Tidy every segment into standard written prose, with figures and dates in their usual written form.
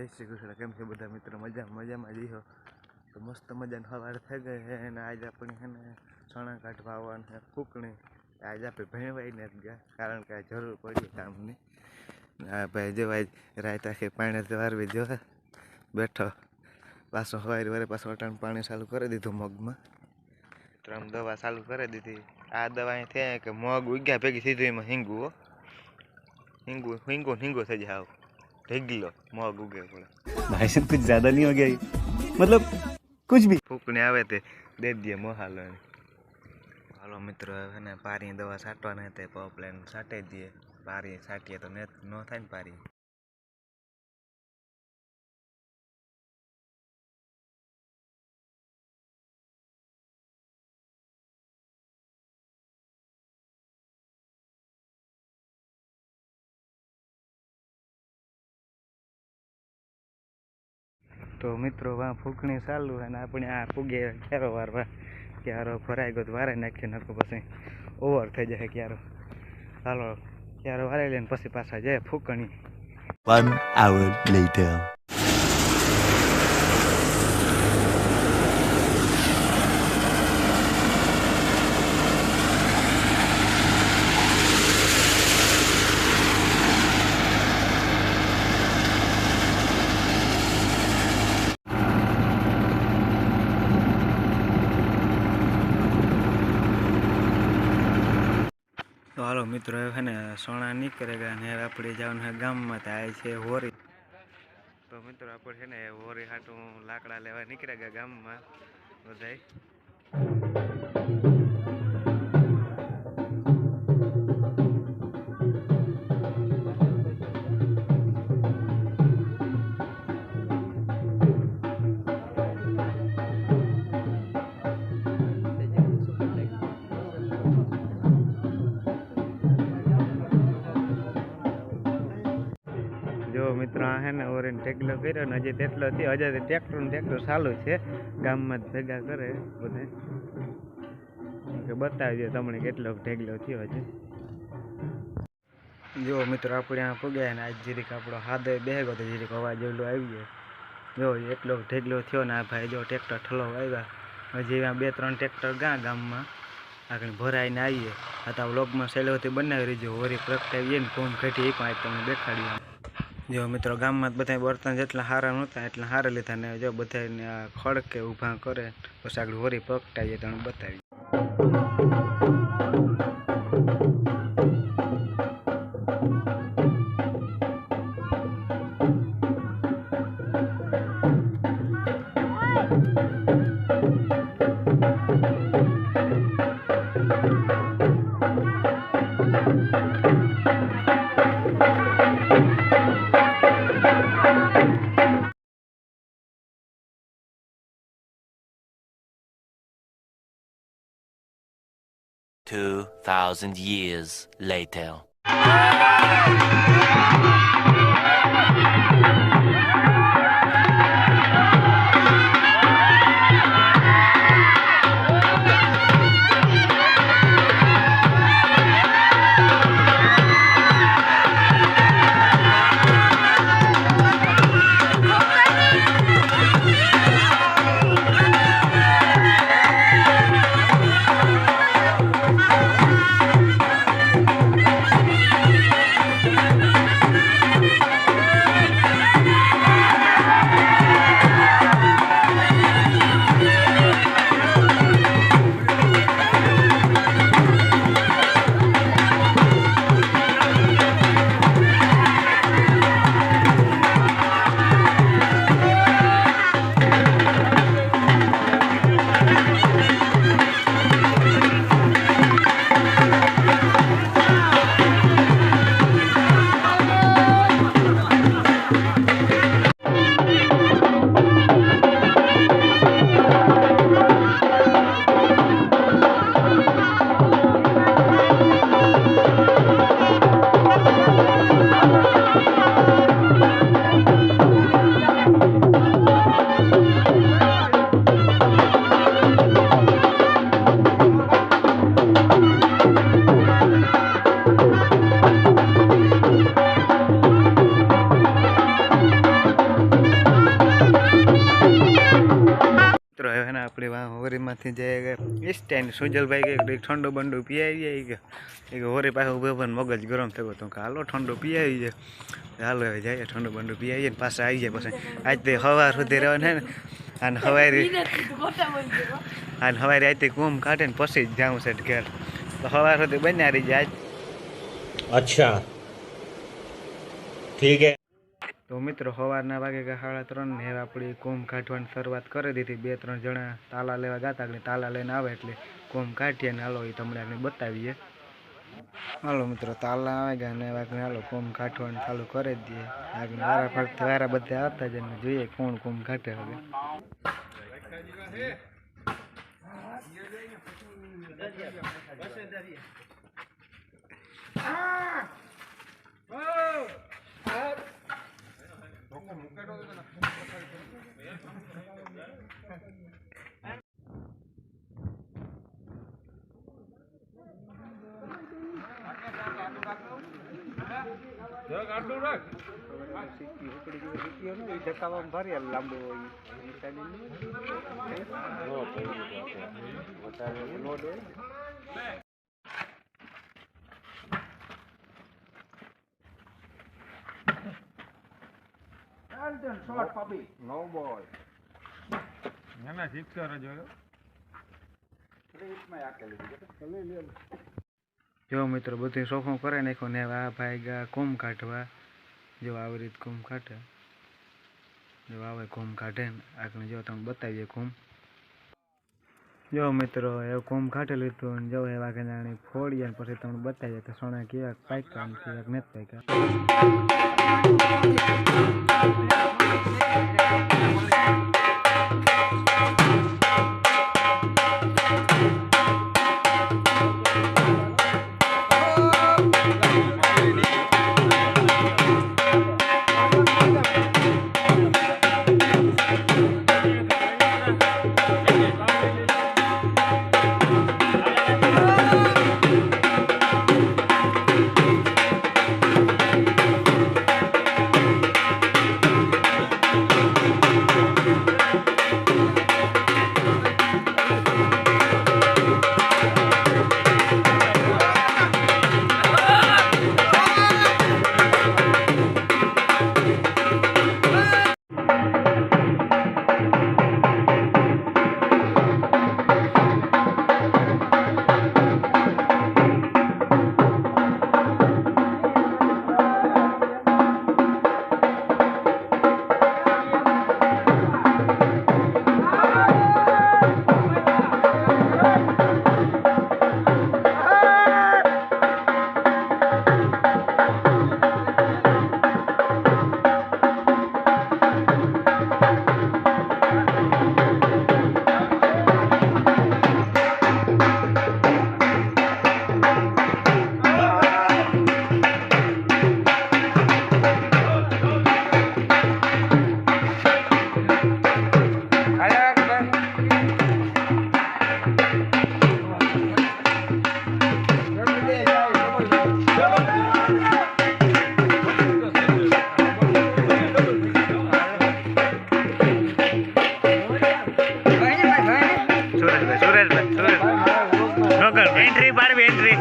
જય શ્રી કૃષ્ણ. કેમ છે બધા મિત્રો? મજામાં જઈશો તો મસ્ત મજાને સવાર થઈ ગઈ છે અને આજે આપણે છે ને ચણા કાઢવા આવવાનું છે ફૂકણી. આજે આપણે ભેણવાઈને જ ગયા કારણ કે જરૂર પડી કામની. હા ભાઈ જોવાય રાત આખી પાણી વારવી જો બેઠો પાછો સવારે પાછું અટાણ પાણી ચાલુ કરી દીધું મગમાં. તો આમ દવા ચાલુ કરી દીધી. આ દવા અહીં થાય કે મગ ઉગ્યા ભેગી સીધું એમાં હિંગવું હિંગો થઈ જાય. ढिगलो मग उगे पड़े भाई साहब कुछ ज्यादा नहीं हो गया मतलब कुछ भी फूकने आवे ते दे दिए मोहालो हालो मित्रों है ने पारी दवा छाटवाने ते पॉपलाइन छाटे दिए पारी छाटिए तो ने नो थाय ने पारी। तो मित्रों वहाँ फूकनी चालू है अपने आ फूगे क्यारो वारवा क्यारो भराई गयो वारे नाखी नको पछी ओवर थई जाए क्यारो हालो क्यारो वारे लईने पछी पाछा जाए फूकणी। 1 hour later तो हालो मित्रों है ने सोना निकलेगा ने अपने जावन है गाम में आए छे होरी। तो मित्रों अपने है ने होरी हाटू लाकड़ा लेवा निकलेगा गाम में बधाई। जो मित्र है ने ओरीने टेकलो कर्यो ने हजी तेटलो थी हजे ट्रेक्टर चालू है गाम में भेगा करे बधे के बतावी तमने केटलो ढेगलो थयो हजे। जो मित्र अपने आ पुग्या ने आज जीरीक आपणो हादे बेहगो तो जीरीक अवाज ओलो आई गयो जो एटलो ढेगलो थयो ने भाई जो ट्रेक्टर ठलो आव्या हजी आ 2-3 ट्रेक्टर गाम में आगे भराईने आवीए आता व्लॉग में सेलोथी बनावी रहीजो होरी प्रगटावीए ने कोम काढी पण आज तमने देखाड्યું। जो मित्रों गाम में बधाय बर्तन जेटला हारा नहोता एटला हारा लीधा ने जो बधायने आ खड़के ऊभा करे पछी आगळ होरी प्रगटावीए तने बतावी। $2,000 years later. હોવામાંથી જે સ્ટેન્ડ સુજલભાઈ કે ઠંડો બંડો પી આવી જાય કે હોરે પાસે ઉભા મગજ ગરમ થયો તો કે હાલો ઠંડો પી આવી જાય હાલો હવે જાય ઠંડો બંડો પી આવીએ ને પાછા આવી જાય પછી આજ તે સવાર સુધી રહેવાનું છે ને અને સવારે આજે કુંભ કાઢે ને પછી જ જાઉં છે ઘેર તો સવાર સુધી બન્યા રહી જાય अच्छा ठीक है। તો મિત્રો સવારના વાગે કે 3:30 ને હવે આપણી કુંભ કાઢવાની શરૂઆત કરી દીધી 2-3 જણા તાલા લેવા ગાતા એટલે તાલા લઈને આવે એટલે કુંભ કાઢીએ ને હાલો એ તમને આપણે બતાવીએ હાલો મિત્રો તાલા આવે ગયા ને વાગે હાલો કુંભ કાઢવાનું ચાલુ કરી દઈએ આગળ વારા ફરતી વારા બધા આવતા જ ને જોઈએ કોણ કુંભ કાઢે હવે લાંબો જો મિત્રો બધું સોખું કરે નાખ્યું ને આ ભાઈ ગયા કુંભ કાઢવા જો આવી રીતે કુંભ કાઢે જો આવે કુંભ કાઢે ને આગળ જો તમે બતાવીએ કુંભ જો મિત્રો એવું કુંભ કાઢી લીધું ને જો એવા કે જાણી ફોડીએ ને પછી તમને બતાવીએ કે સોના કેવા પાક્યા ને કેવા નથી પાક્યા એન્ટ્રી પાડવી એન્ટ્રી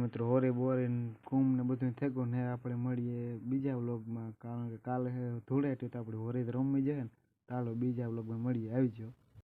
મિત્રો હોરી બોરી કુંભ ને બધું થયું ને આપણે મળીએ બીજા વ્લોગમાં કારણ કે કાલે ધૂળેટી તો આપણે હોરી રમવી જાય ને ચાલો બીજા વ્લોગમાં મળીએ આવી જાઓ.